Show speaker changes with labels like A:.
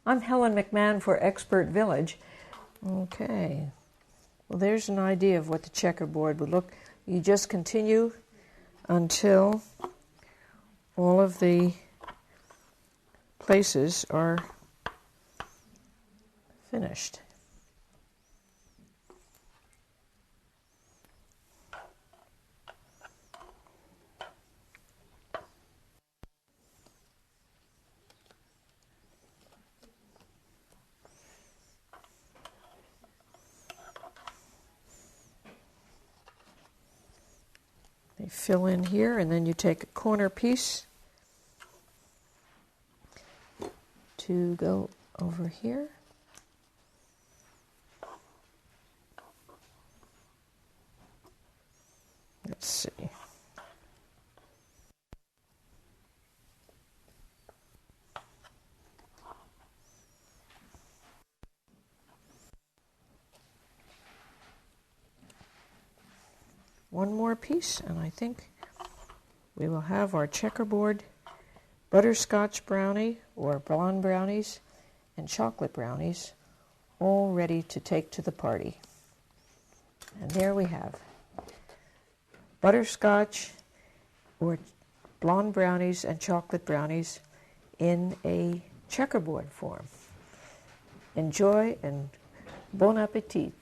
A: I'm Helen McMahon for Expert Village. Okay, well there's an idea of what the checkerboard would look. You just continue until all of the places are finished. They fill in here, and then you take a corner piece to go over here. Let's see. One more piece, and I think we will have our checkerboard butterscotch brownie or blonde brownies and chocolate brownies all ready to take to the party. And there we have butterscotch or blonde brownies and chocolate brownies in a checkerboard form. Enjoy and bon appetit.